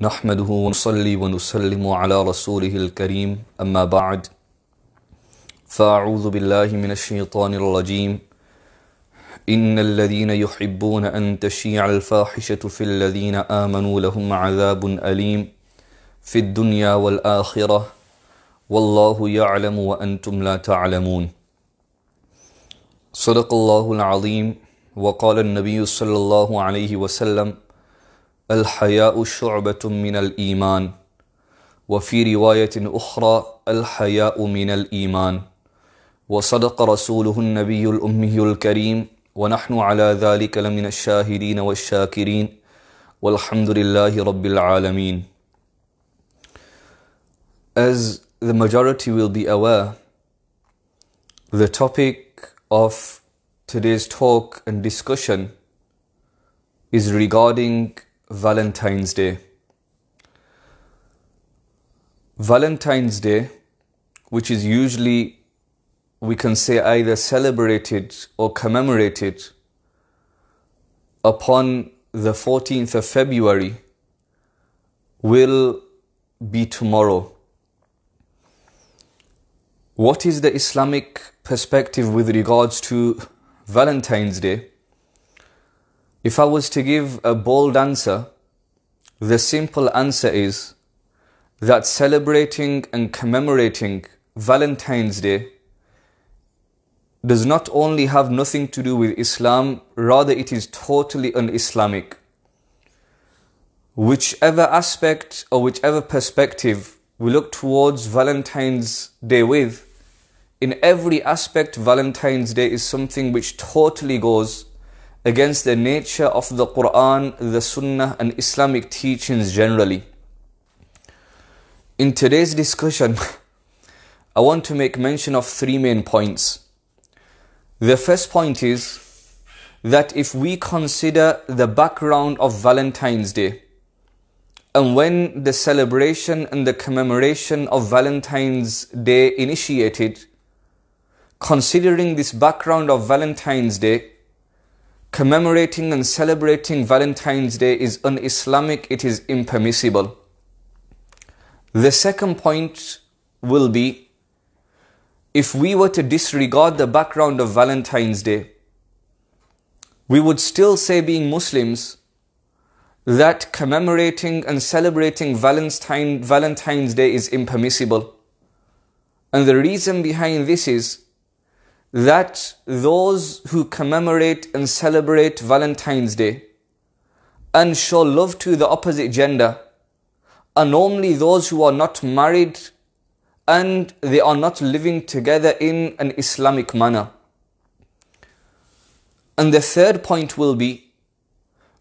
نحمده ونصلي ونسلم على رسوله الكريم أما بعد فأعوذ بالله من الشيطان الرجيم إن الذين يحبون أن تشيع الفاحشة في الذين آمنوا لهم عذاب أليم في الدنيا والآخرة والله يعلم وأنتم لا تعلمون. صدق الله العظيم. وقال النبي صلى الله عليه وسلم الحياء شعبة من الإيمان وفي رواية أخرى الحياء من الإيمان. وصدق رسوله النبي الأمي الكريم ونحن على ذلك لمن الشاهدين والشاكرين والحمد لله رب العالمين. As the majority will be aware, the topic of today's talk and discussion is regarding Valentine's Day. Valentine's Day, which is usually, we can say, either celebrated or commemorated upon the 14th of February, will be tomorrow. What is the Islamic perspective with regards to Valentine's Day? If I was to give a bold answer, the simple answer is that celebrating and commemorating Valentine's Day does not only have nothing to do with Islam, rather it is totally un-Islamic. Whichever aspect or whichever perspective we look towards Valentine's Day with, in every aspect Valentine's Day is something which totally goes against the nature of the Quran, the Sunnah and Islamic teachings generally. In today's discussion, I want to make mention of three main points. The first point is that if we consider the background of Valentine's Day and when the celebration and the commemoration of Valentine's Day initiated, considering this background of Valentine's Day, commemorating and celebrating Valentine's Day is un-Islamic, it is impermissible. The second point will be, if we were to disregard the background of Valentine's Day, we would still say, being Muslims, that commemorating and celebrating Valentine's Day is impermissible. And the reason behind this is that those who commemorate and celebrate Valentine's Day and show love to the opposite gender are normally those who are not married and they are not living together in an Islamic manner. And the third point will be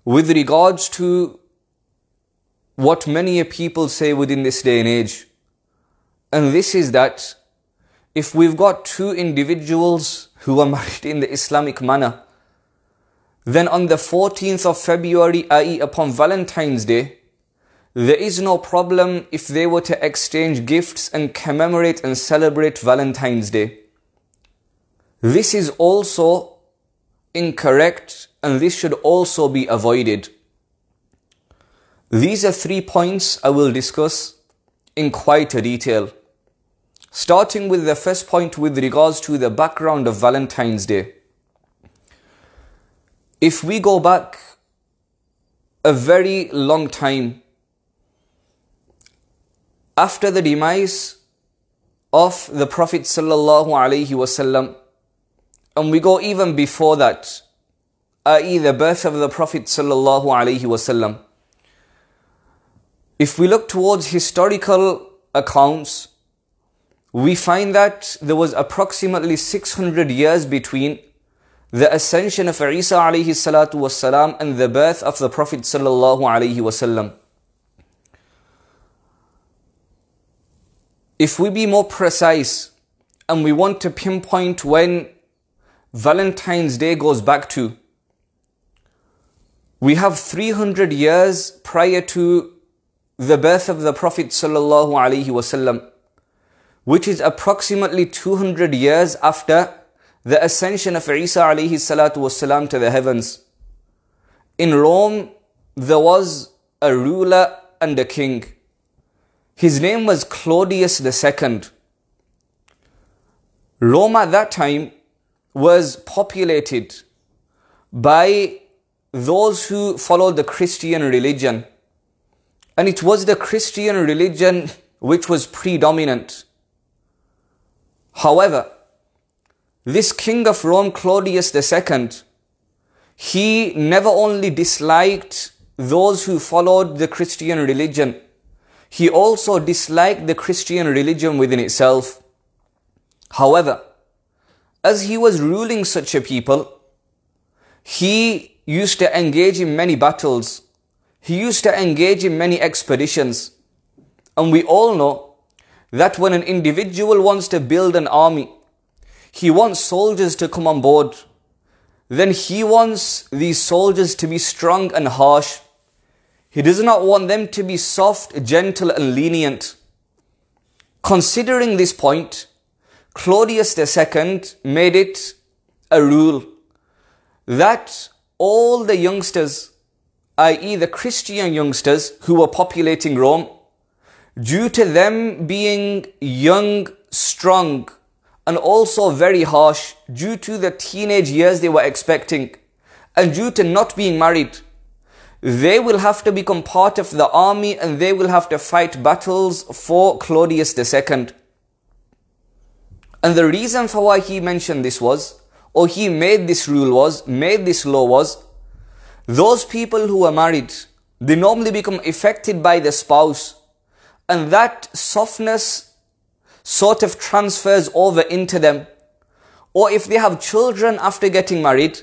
with regards to what many people say within this day and age. And this is that if we've got two individuals who are married in the Islamic manner, then on the 14th of February, i.e. upon Valentine's Day, there is no problem if they were to exchange gifts and commemorate and celebrate Valentine's Day. This is also incorrect and this should also be avoided. These are 3 points I will discuss in quite a detail. Starting with the first point with regards to the background of Valentine's Day. If we go back a very long time, after the demise of the Prophet sallallahu alaihi wasallam, and we go even before that, i.e. the birth of the Prophet sallallahu alaihi wasallam, if we look towards historical accounts, we find that there was approximately 600 years between the ascension of Isa alayhi salatu wassalam and the birth of the Prophet sallallahu alayhi wasallam. If we be more precise and we want to pinpoint when Valentine's Day goes back to, we have 300 years prior to the birth of the Prophet sallallahu alayhi wasallam, which is approximately 200 years after the ascension of Isa alayhi salatu wasalam to the heavens. In Rome, there was a ruler and a king. His name was Claudius II. Rome at that time was populated by those who followed the Christian religion. And it was the Christian religion which was predominant. However, this king of Rome, Claudius II, he never only disliked those who followed the Christian religion, he also disliked the Christian religion within itself. However, as he was ruling such a people, he used to engage in many battles. He used to engage in many expeditions. And we all know that when an individual wants to build an army, he wants soldiers to come on board. Then he wants these soldiers to be strong and harsh. He does not want them to be soft, gentle and lenient. Considering this point, Claudius II made it a rule that all the youngsters, i.e. the Christian youngsters who were populating Rome, due to them being young, strong, and also very harsh, due to the teenage years they were expecting, and due to not being married, they will have to become part of the army and they will have to fight battles for Claudius II. And the reason for why he mentioned this was, or he made this rule was, made this law was, those people who are married, they normally become affected by the spouse, and that softness sort of transfers over into them. Or if they have children after getting married,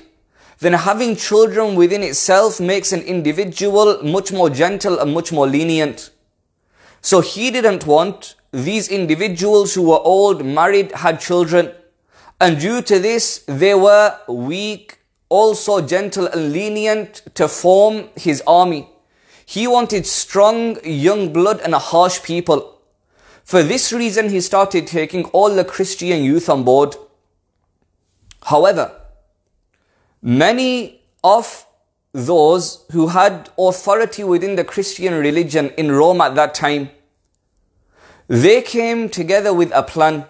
then having children within itself makes an individual much more gentle and much more lenient. So he didn't want these individuals who were old, married, had children, and due to this they were weak, also gentle and lenient to form his army. He wanted strong, young blood and harsh people. For this reason he started taking all the Christian youth on board. However, many of those who had authority within the Christian religion in Rome at that time, they came together with a plan,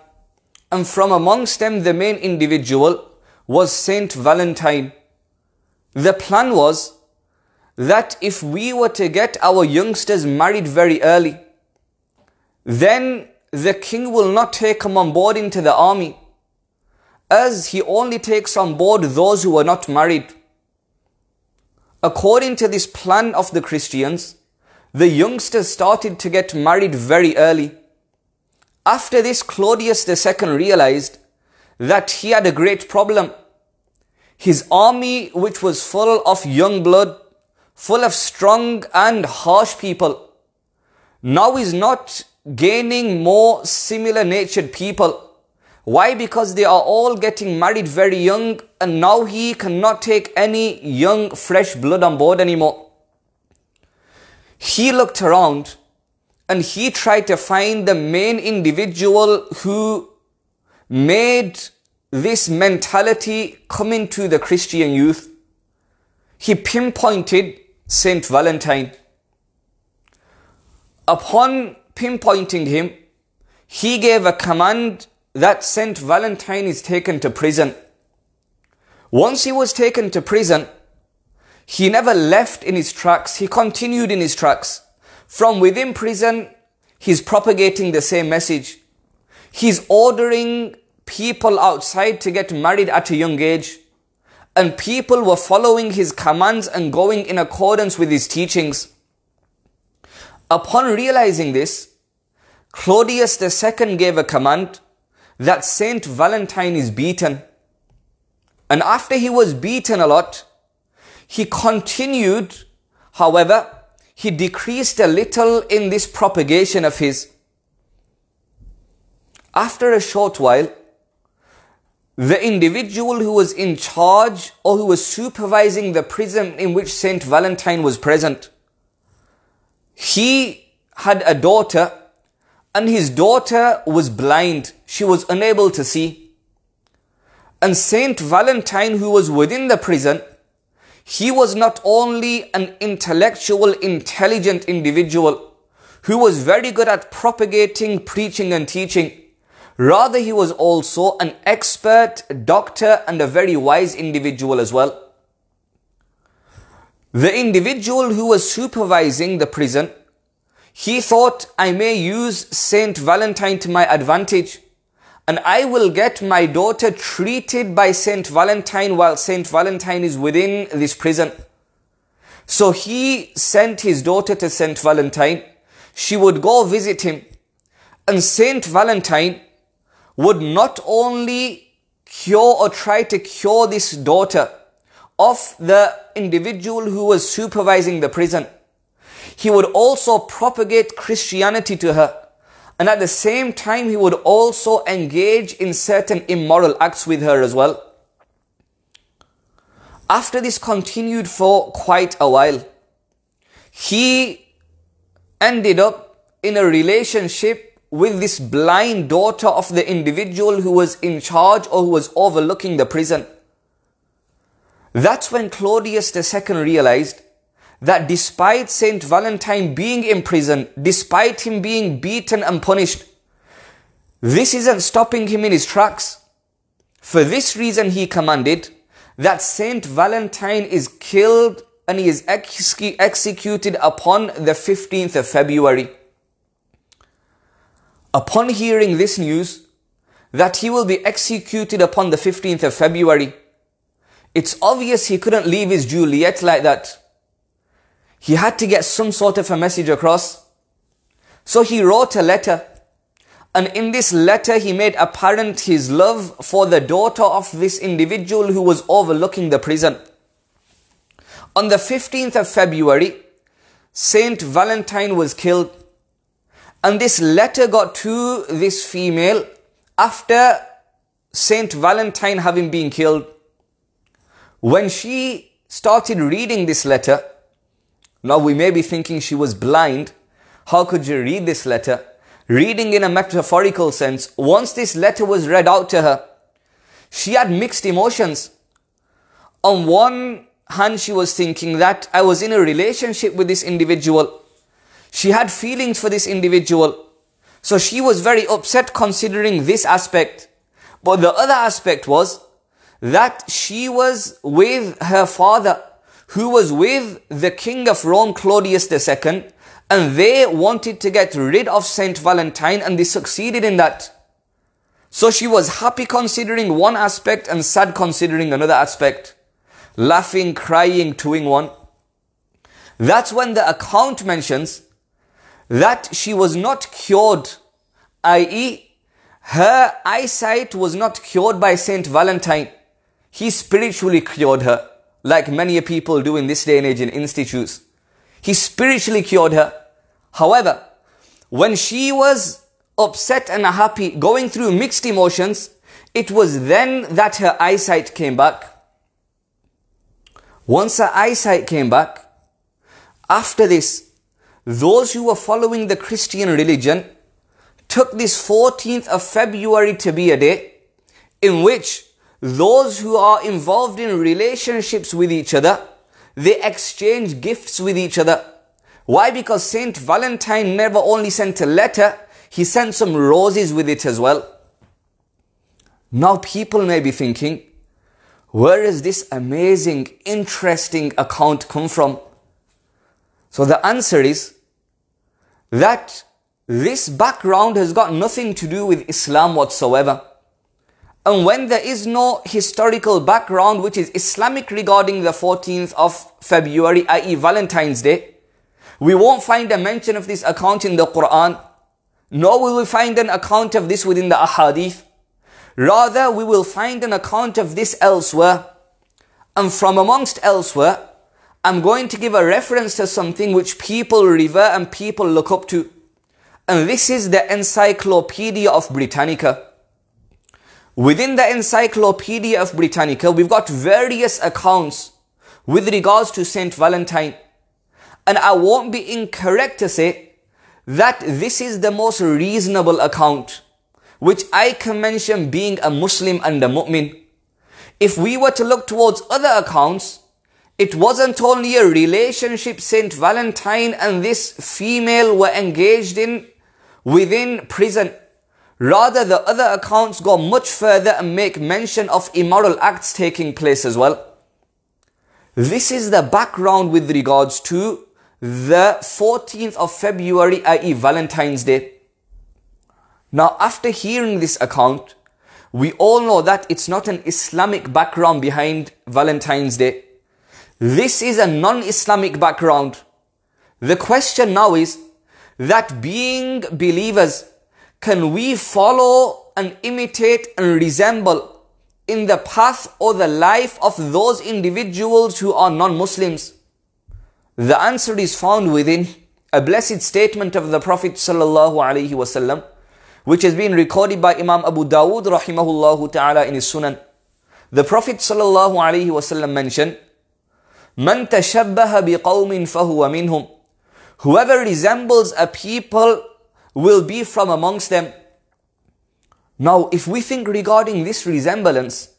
and from amongst them the main individual was Saint Valentine. The plan was that if we were to get our youngsters married very early, then the king will not take them on board into the army, as he only takes on board those who are not married. According to this plan of the Christians, the youngsters started to get married very early. After this, Claudius II realized that he had a great problem. His army, which was full of young blood, full of strong and harsh people, now is not gaining more similar natured people. Why? Because they are all getting married very young, and now he cannot take any young, fresh blood on board anymore. He looked around and he tried to find the main individual who made this mentality come into the Christian youth. He pinpointed Saint Valentine. Upon pinpointing him, he gave a command that Saint Valentine is taken to prison. Once he was taken to prison, he never left in his tracks. He continued in his tracks. From within prison, he's propagating the same message. He's ordering people outside to get married at a young age. And people were following his commands and going in accordance with his teachings. Upon realizing this, Claudius II gave a command that Saint Valentine is beaten. And after he was beaten a lot, he continued. However, he decreased a little in this propagation of his. After a short while, the individual who was in charge or who was supervising the prison in which Saint Valentine was present, he had a daughter, and his daughter was blind. She was unable to see. And Saint Valentine, who was within the prison, He was not only an intellectual, intelligent individual who was very good at propagating, preaching and teaching. Rather, he was also an expert, doctor and a very wise individual as well. The individual who was supervising the prison, he thought, I may use Saint Valentine to my advantage, and I will get my daughter treated by Saint Valentine while Saint Valentine is within this prison. So he sent his daughter to Saint Valentine. She would go visit him, and Saint Valentine would not only cure or try to cure this daughter of the individual who was supervising the prison, he would also propagate Christianity to her, and at the same time he would also engage in certain immoral acts with her as well. After this continued for quite a while, he ended up in a relationship with this blind daughter of the individual who was in charge or who was overlooking the prison. That's when Claudius II realized that despite Saint Valentine being in prison, despite him being beaten and punished, this isn't stopping him in his tracks. For this reason he commanded that Saint Valentine is killed and he is executed upon the 15th of February. Upon hearing this news, that he will be executed upon the 15th of February, it's obvious he couldn't leave his Juliet like that. He had to get some sort of a message across. So he wrote a letter. And in this letter he made apparent his love for the daughter of this individual who was overlooking the prison. On the 15th of February, Saint Valentine was killed. And this letter got to this female after Saint Valentine having been killed. When she started reading this letter, now we may be thinking she was blind. How could you read this letter? Reading in a metaphorical sense, once this letter was read out to her, she had mixed emotions. On one hand, she was thinking that I was in a relationship with this individual. She had feelings for this individual. So she was very upset considering this aspect. But the other aspect was that she was with her father, who was with the king of Rome, Claudius II, and they wanted to get rid of Saint Valentine, and they succeeded in that. So she was happy considering one aspect and sad considering another aspect. Laughing, crying, two in one. That's when the account mentions that she was not cured, i.e., her eyesight was not cured by Saint Valentine. He spiritually cured her, like many people do in this day and age in institutes. He spiritually cured her. However, when she was upset and happy, going through mixed emotions, it was then that her eyesight came back. Once her eyesight came back, after this, those who were following the Christian religion took this 14th of February to be a day in which those who are involved in relationships with each other, they exchange gifts with each other. Why? Because Saint Valentine never only sent a letter, he sent some roses with it as well. Now people may be thinking, where does this amazing, interesting account come from? So the answer is that this background has got nothing to do with Islam whatsoever. And when there is no historical background which is Islamic regarding the 14th of February, i.e. Valentine's Day, we won't find a mention of this account in the Quran, nor will we find an account of this within the Ahadith. Rather, we will find an account of this elsewhere. And from amongst elsewhere, I'm going to give a reference to something which people revere and people look up to. And this is the Encyclopedia of Britannica. Within the Encyclopedia of Britannica, we've got various accounts with regards to Saint Valentine. And I won't be incorrect to say that this is the most reasonable account, which I can mention being a Muslim and a mu'min. If we were to look towards other accounts, It wasn't only a relationship Saint Valentine and this female were engaged in within prison. Rather, the other accounts go much further and make mention of immoral acts taking place as well. This is the background with regards to the 14th of February, i.e. Valentine's Day. Now, after hearing this account, we all know that it's not an Islamic background behind Valentine's Day. This is a non-Islamic background. The question now is that being believers, can we follow and imitate and resemble in the path or the life of those individuals who are non-Muslims? The answer is found within a blessed statement of the Prophet sallallahu alaihi wasallam, which has been recorded by Imam Abu Dawud rahimahullah ta'ala in his Sunan. The Prophet sallallahu alaihi wasallam mentioned, "Man tashabbaha biqawmin fahuwa minhum." Whoever resembles a people will be from amongst them. Now, if we think regarding this resemblance,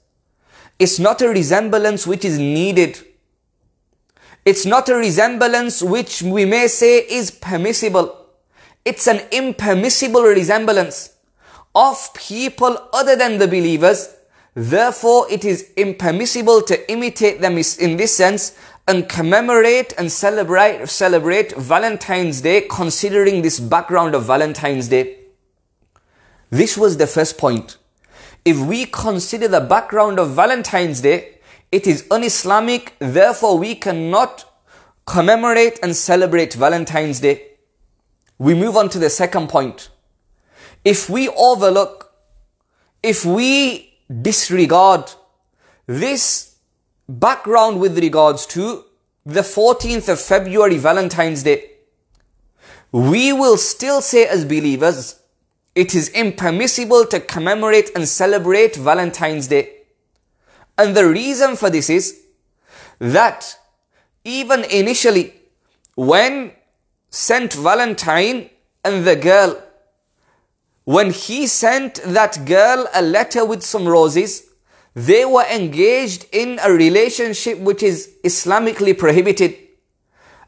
it's not a resemblance which is needed. It's not a resemblance which we may say is permissible. It's an impermissible resemblance of people other than the believers. Therefore, it is impermissible to imitate them in this sense and commemorate and celebrate Valentine's Day considering this background of Valentine's Day. This was the first point. If we consider the background of Valentine's Day, it is un-Islamic, therefore we cannot commemorate and celebrate Valentine's Day. We move on to the second point. If we overlook, if we disregard this background with regards to the 14th of February, Valentine's Day, we will still say as believers, it is impermissible to commemorate and celebrate Valentine's Day. And the reason for this is that even initially, when Saint Valentine and the girl, when he sent that girl a letter with some roses, they were engaged in a relationship which is Islamically prohibited.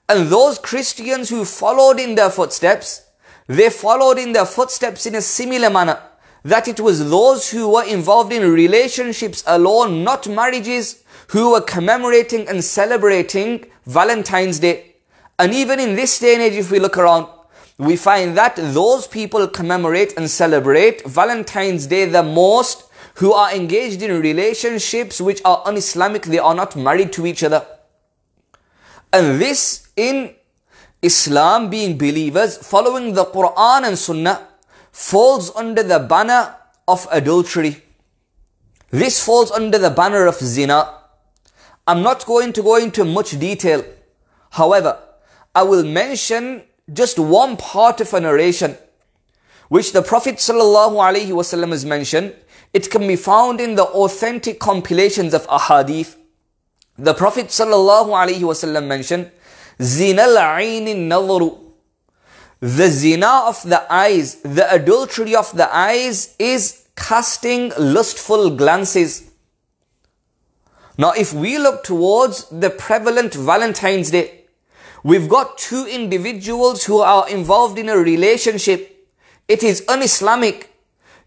And those Christians who followed in their footsteps, they followed in their footsteps in a similar manner. That it was those who were involved in relationships alone, not marriages, who were commemorating and celebrating Valentine's Day. And even in this day and age, if we look around, we find that those people commemorate and celebrate Valentine's Day the most who are engaged in relationships which are un-Islamic. They are not married to each other. And this in Islam, being believers, following the Quran and Sunnah, falls under the banner of adultery. This falls under the banner of zina. I'm not going to go into much detail. However, I will mention just one part of a narration which the Prophet ﷺ has mentioned. It can be found in the authentic compilations of ahadith. The Prophet ﷺ mentioned, "Zina al-'ayni an-nadhru." The zina of the eyes, the adultery of the eyes is casting lustful glances. Now, if we look towards the prevalent Valentine's Day, we've got two individuals who are involved in a relationship. It is un-Islamic.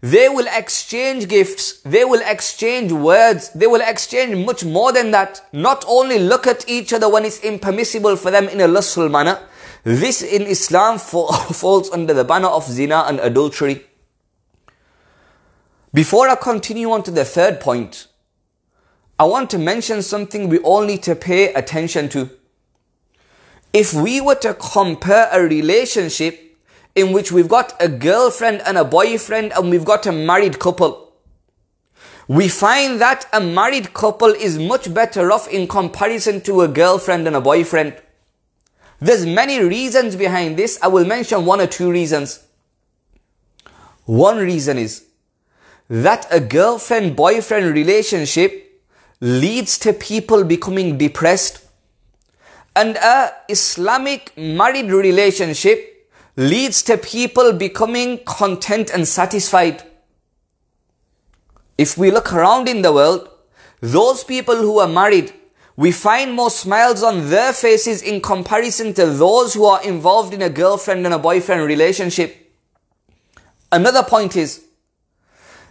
They will exchange gifts. They will exchange words. They will exchange much more than that. Not only look at each other when it's impermissible for them in a lustful manner. This in Islam falls under the banner of zina and adultery. Before I continue on to the third point, I want to mention something we all need to pay attention to. If we were to compare a relationship in which we've got a girlfriend and a boyfriend and we've got a married couple, we find that a married couple is much better off in comparison to a girlfriend and a boyfriend. There's many reasons behind this. I will mention one or two reasons. One reason is that a girlfriend-boyfriend relationship leads to people becoming depressed. And a Islamic married relationship leads to people becoming content and satisfied. If we look around in the world, those people who are married, We find more smiles on their faces in comparison to those who are involved in a girlfriend and a boyfriend relationship. Another point is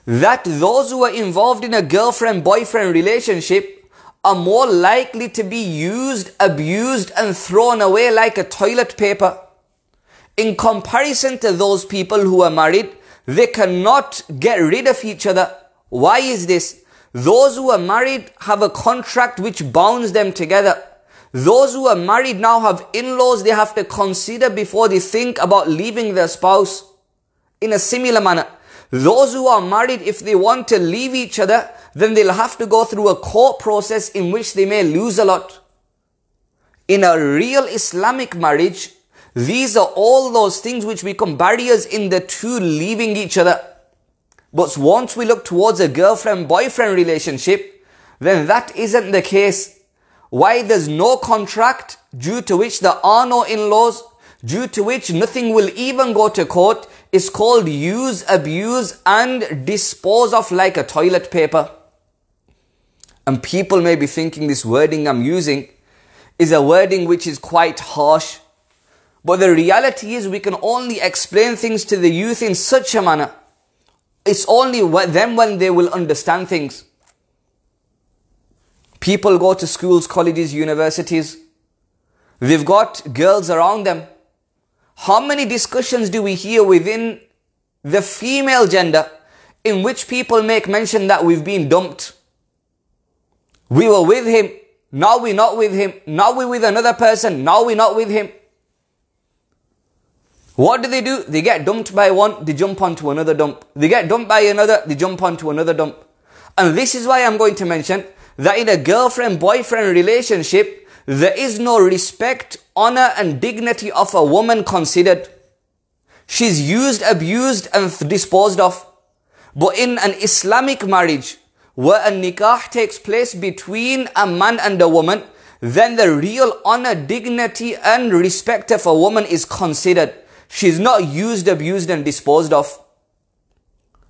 that those who are involved in a girlfriend-boyfriend relationship are more likely to be used, abused and thrown away like a toilet paper. In comparison to those people who are married, they cannot get rid of each other. Why is this? Those who are married have a contract which bounds them together. Those who are married now have in-laws they have to consider before they think about leaving their spouse. In a similar manner, those who are married, if they want to leave each other, then they'll have to go through a court process in which they may lose a lot. In a real Islamic marriage, these are all those things which become barriers in the two leaving each other. But once we look towards a girlfriend-boyfriend relationship, then that isn't the case. Why? There's no contract, due to which there are no in-laws, due to which nothing will even go to court. It's called use, abuse and dispose of like a toilet paper. And people may be thinking this wording I'm using is a wording which is quite harsh. But the reality is we can only explain things to the youth in such a manner. It's only them when they will understand things. People go to schools, colleges, universities. They've got girls around them. How many discussions do we hear within the female gender in which people make mention that we've been dumped? We were with him, now we're not with him. Now we're with another person, now we're not with him. What do? They get dumped by one, they jump onto another dump. They get dumped by another, they jump onto another dump. And this is why I'm going to mention that in a girlfriend-boyfriend relationship, there is no respect, honor and dignity of a woman considered. She's used, abused and disposed of. But in an Islamic marriage, where a nikah takes place between a man and a woman, then the real honor, dignity and respect of a woman is considered. She's not used, abused and disposed of.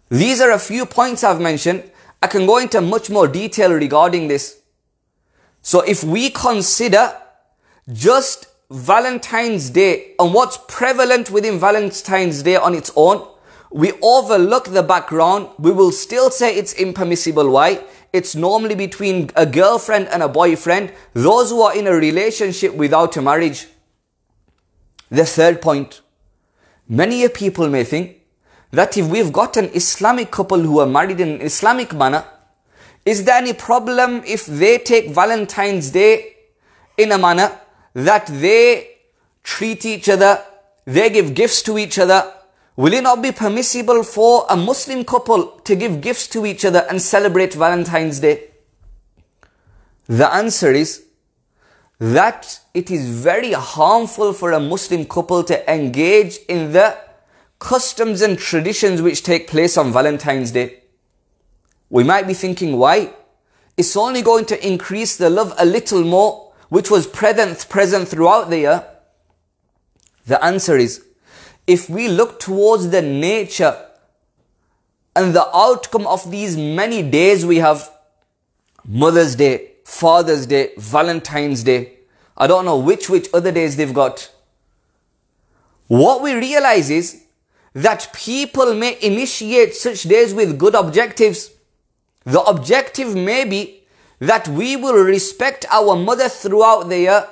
These are a few points I've mentioned. I can go into much more detail regarding this. So if we consider just Valentine's Day and what's prevalent within Valentine's Day on its own, we overlook the background. We will still say it's impermissible. Why? It's normally between a girlfriend and a boyfriend, those who are in a relationship without a marriage. The third point. Many people may think that if we've got an Islamic couple who are married in an Islamic manner, is there any problem if they take Valentine's Day in a manner that they treat each other, they give gifts to each other? Will it not be permissible for a Muslim couple to give gifts to each other and celebrate Valentine's Day? The answer is that it is very harmful for a Muslim couple to engage in the customs and traditions which take place on Valentine's Day. We might be thinking, why? It's only going to increase the love a little more, which was present throughout the year. The answer is, if we look towards the nature and the outcome of these many days we have, Mother's Day, Father's Day, Valentine's Day, I don't know which other days they've got. What we realize is that people may initiate such days with good objectives. The objective may be that we will respect our mother throughout the year,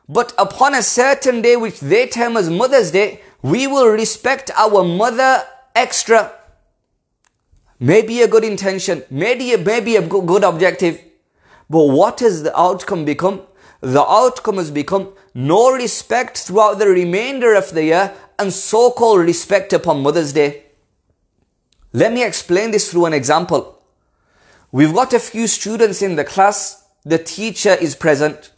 but upon a certain day which they term as Mother's Day, we will respect our mother extra. Maybe a good intention, maybe a good objective. But what has the outcome become? The outcome has become no respect throughout the remainder of the year and so-called respect upon Mother's Day. Let me explain this through an example. We've got a few students in the class. The teacher is present.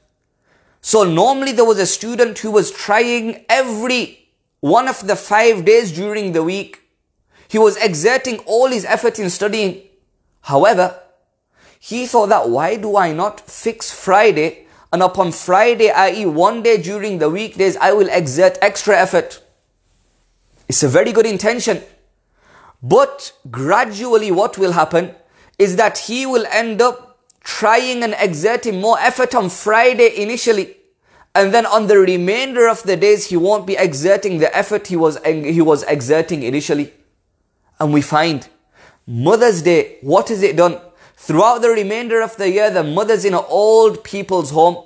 So normally there was a student who was trying every one of the 5 days during the week. He was exerting all his effort in studying. However, he thought that why do I not fix Friday, and upon Friday, i.e. one day during the weekdays, I will exert extra effort. It's a very good intention. But gradually what will happen is that he will end up trying and exerting more effort on Friday initially, and then on the remainder of the days he won't be exerting the effort he was exerting initially. And we find Mother's Day, what has it done? Throughout the remainder of the year, the mother's in an old people's home.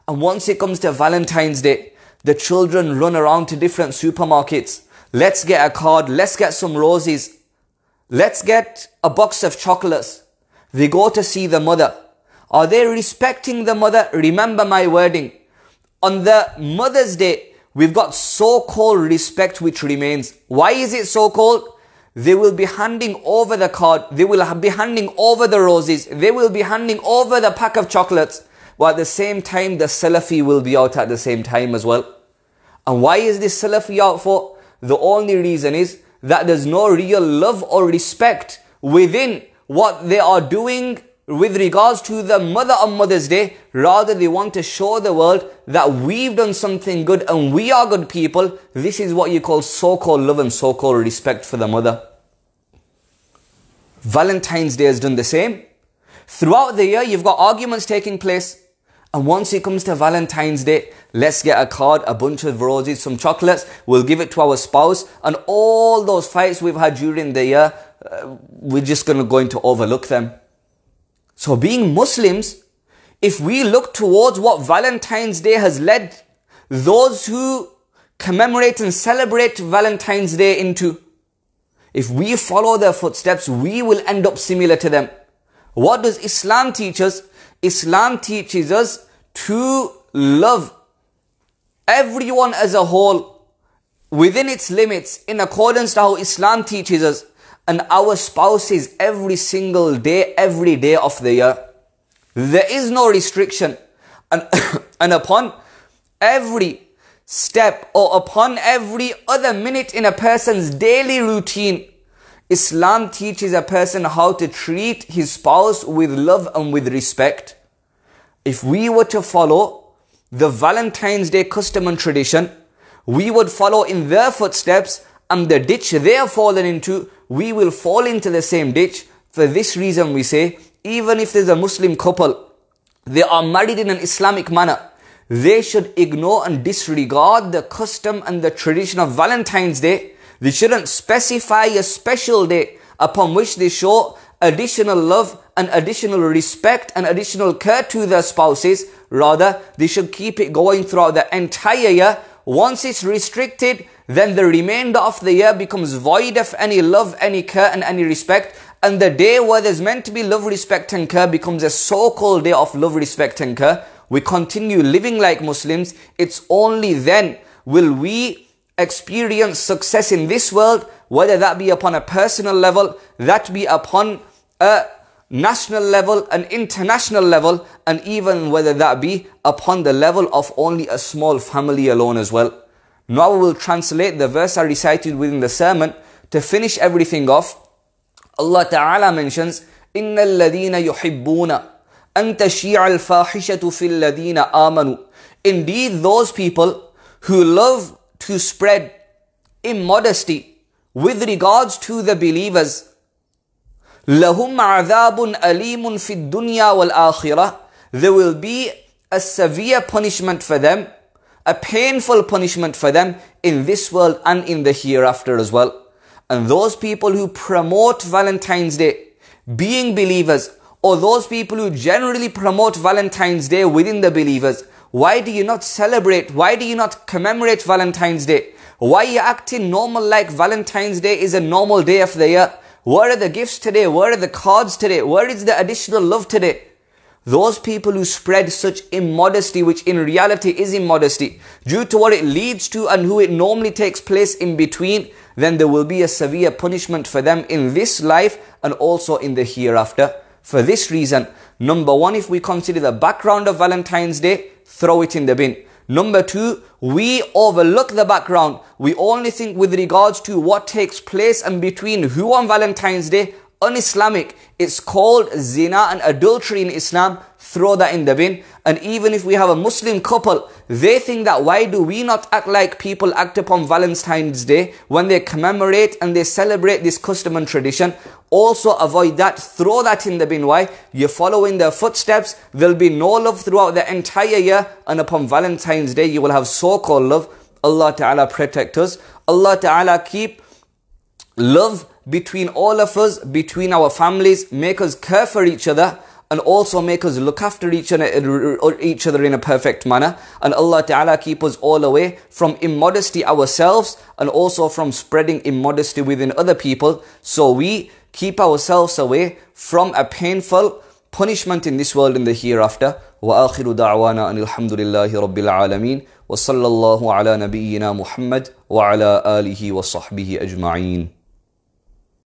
And once it comes to Valentine's Day, the children run around to different supermarkets. Let's get a card, let's get some roses, let's get a box of chocolates. They go to see the mother. Are they respecting the mother? Remember my wording. On the Mother's Day, we've got so-called respect which remains. Why is it so-called? They will be handing over the card. They will be handing over the roses. They will be handing over the pack of chocolates. But at the same time, the Salafi will be out at the same time as well. And why is this Salafi out for? The only reason is that there's no real love or respect within what they are doing with regards to the mother on Mother's Day. Rather, they want to show the world that we've done something good and we are good people. This is what you call so-called love and so-called respect for the mother. Valentine's Day has done the same. Throughout the year, you've got arguments taking place. And once it comes to Valentine's Day, let's get a card, a bunch of roses, some chocolates. We'll give it to our spouse. And all those fights we've had during the year, we're just going to overlook them. So being Muslims, if we look towards what Valentine's Day has led those who commemorate and celebrate Valentine's Day into, if we follow their footsteps, we will end up similar to them. What does Islam teach us? Islam teaches us to love everyone as a whole within its limits in accordance to how Islam teaches us, and our spouses every single day, every day of the year. There is no restriction. And upon every step or upon every other minute in a person's daily routine, Islam teaches a person how to treat his spouse with love and with respect. If we were to follow the Valentine's Day custom and tradition, we would follow in their footsteps, and the ditch they have fallen into, we will fall into the same ditch. For this reason we say, even if there's a Muslim couple, they are married in an Islamic manner, they should ignore and disregard the custom and the tradition of Valentine's Day. They shouldn't specify a special day upon which they show additional love and additional respect and additional care to their spouses. Rather, they should keep it going throughout the entire year. Once it's restricted, then the remainder of the year becomes void of any love, any care and any respect. And the day where there's meant to be love, respect and care becomes a so-called day of love, respect and care. We continue living like Muslims. It's only then will we experience success in this world, whether that be upon a personal level, that be upon a national level, an international level, and even whether that be upon the level of only a small family alone as well. Now we will translate the verse I recited within the sermon to finish everything off. Allah Ta'ala mentions, إِنَّ الَّذِينَ يُحِبُّونَ أَن تَشِيعَ الْفَاحِشَةُ فِي الَّذِينَ آمَنُوا. Indeed, those people who love to spread immodesty with regards to the believers, لَهُمْ عَذَابٌ أَلِيمٌ فِي الدُّنْيَا وَالْآخِرَةِ. There will be a severe punishment for them, a painful punishment for them in this world and in the hereafter as well. And those people who promote Valentine's Day, being believers, or those people who generally promote Valentine's Day within the believers, why do you not celebrate? Why do you not commemorate Valentine's Day? Why are you acting normal like Valentine's Day is a normal day of the year? Where are the gifts today? Where are the cards today? Where is the additional love today? Those people who spread such immodesty, which in reality is immodesty, due to what it leads to and who it normally takes place in between, then there will be a severe punishment for them in this life and also in the hereafter. For this reason, number one, if we consider the background of Valentine's Day, throw it in the bin. Number two, we overlook the background. We only think with regards to what takes place and between who on Valentine's Day. un-Islamic. It's called zina and adultery in Islam. Throw that in the bin. And even if we have a Muslim couple, they think that why do we not act like people act upon Valentine's Day when they commemorate and they celebrate this custom and tradition? Also avoid that. Throw that in the bin. Why? You're following their footsteps. There'll be no love throughout the entire year, and upon Valentine's Day you will have so-called love. Allah Ta'ala protect us. Allah Ta'ala keep love between all of us, between our families, make us care for each other, and also make us look after each other in a perfect manner. And Allah Ta'ala keep us all away from immodesty ourselves, and also from spreading immodesty within other people, so we keep ourselves away from a painful punishment in this world and the hereafter. وآخر دعوانا أن الحمد لله رب العالمين وصلى الله على نبينا محمد وعلى آله وصحبه أجمعين.